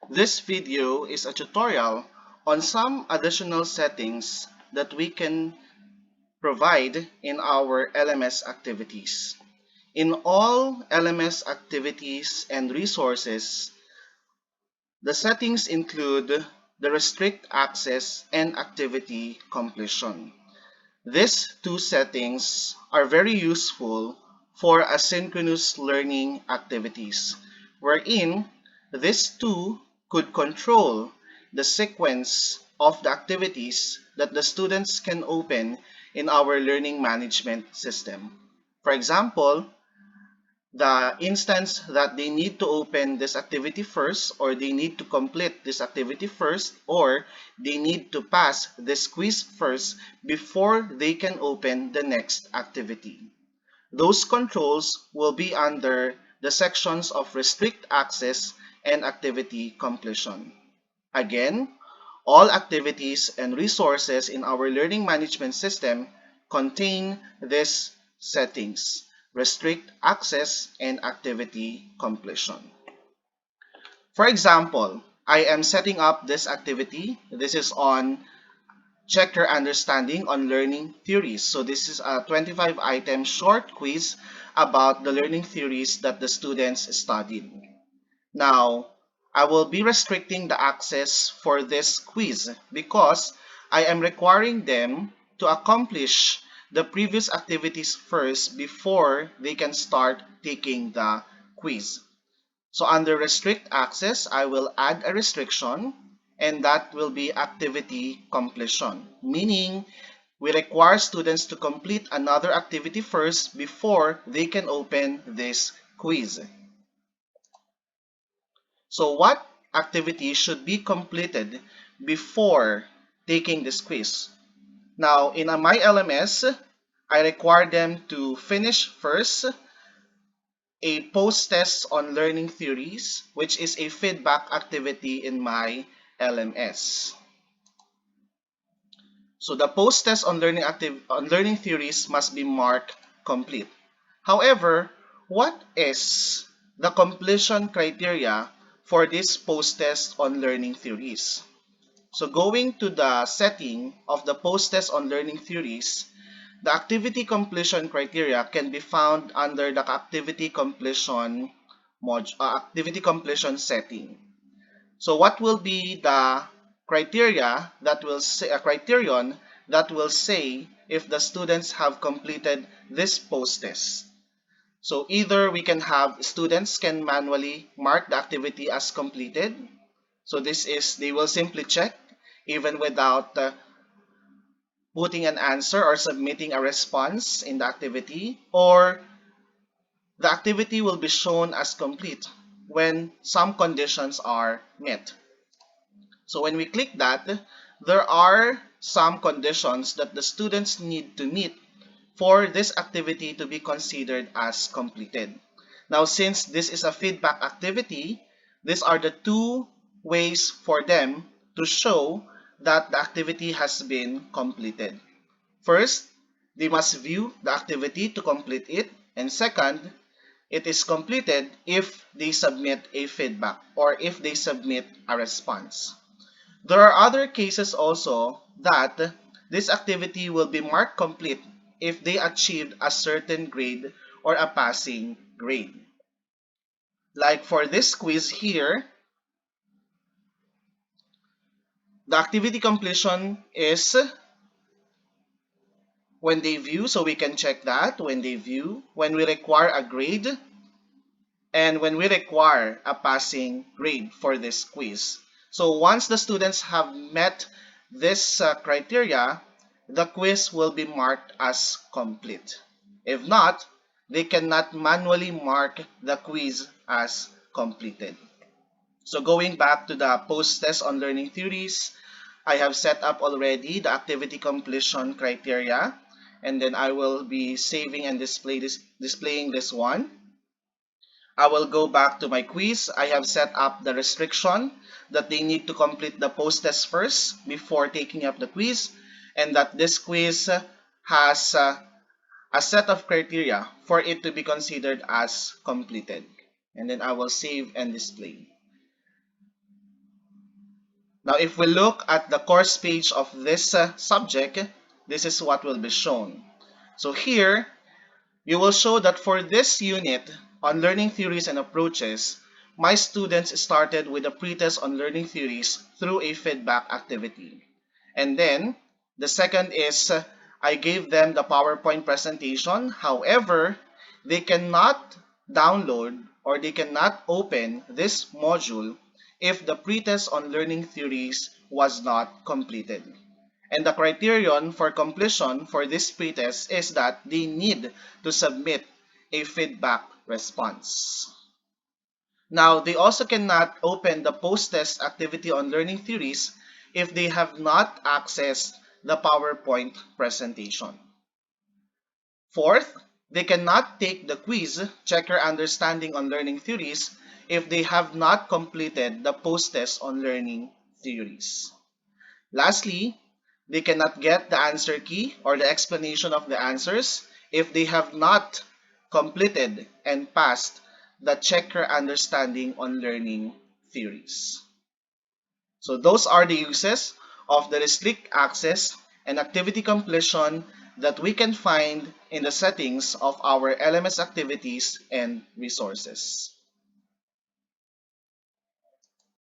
This video is a tutorial on some additional settings that we can provide in our LMS activities. In all LMS activities and resources, the settings include the restrict access and activity completion. These two settings are very useful for asynchronous learning activities, wherein these two could control the sequence of the activities that the students can open in our learning management system. For example, the instance that they need to open this activity first, or they need to complete this activity first, or they need to pass this quiz first before they can open the next activity. Those controls will be under the sections of restrict access and activity completion. Again, all activities and resources in our learning management system contain these settings: restrict access and activity completion. For example, I am setting up this activity. This is on check your understanding on learning theories. So this is a 25-item short quiz about the learning theories that the students studied. Now, I will be restricting the access for this quiz because I am requiring them to accomplish the previous activities first before they can start taking the quiz. So under restrict access, I will add a restriction, and that will be activity completion, meaning we require students to complete another activity first before they can open this quiz. So what activity should be completed before taking this quiz? Now, in my LMS, I require them to finish first a post-test on learning theories, which is a feedback activity in my LMS. So the post-test on learning theories must be marked complete. However, what is the completion criteria for this post-test on learning theories? So going to the setting of the post-test on learning theories, the activity completion criteria can be found under the activity completion setting. So what will be the criteria that will say a criterion that will say if the students have completed this post-test? So either we can have students can manually mark the activity as completed. So this is they will simply check even without putting an answer or submitting a response in the activity, or the activity will be shown as complete when some conditions are met. So when we click that, there are some conditions that the students need to meet for this activity to be considered as completed. Now, since this is a feedback activity, these are the two ways for them to show that the activity has been completed. First, they must view the activity to complete it, and second, it is completed if they submit a feedback or if they submit a response. There are other cases also that this activity will be marked complete if they achieved a certain grade or a passing grade. Like for this quiz here, the activity completion is when they view, so we can check that when they view, when we require a grade, and when we require a passing grade for this quiz. So once the students have met this criteria, the quiz will be marked as complete. If not, they cannot manually mark the quiz as completed. So going back to the post-test on learning theories, I have set up already the activity completion criteria, and then I will be saving and displaying this one. I will go back to my quiz. I have set up the restriction that they need to complete the post-test first before taking up the quiz, and that this quiz has a set of criteria for it to be considered as completed. And then I will save and display. Now, if we look at the course page of this subject, this is what will be shown. So here, you will show that for this unit on learning theories and approaches, my students started with a pretest on learning theories through a feedback activity. And then, the second is I gave them the PowerPoint presentation. However, they cannot download or they cannot open this module if the pretest on learning theories was not completed. And the criterion for completion for this pretest is that they need to submit a feedback response. Now, they also cannot open the post-test activity on learning theories if they have not accessed the PowerPoint presentation. Fourth, they cannot take the quiz, check your understanding on learning theories, if they have not completed the post-test on learning theories. Lastly, they cannot get the answer key or the explanation of the answers if they have not completed and passed the check your understanding on learning theories. So those are the uses of the restrict access and activity completion that we can find in the settings of our LMS activities and resources.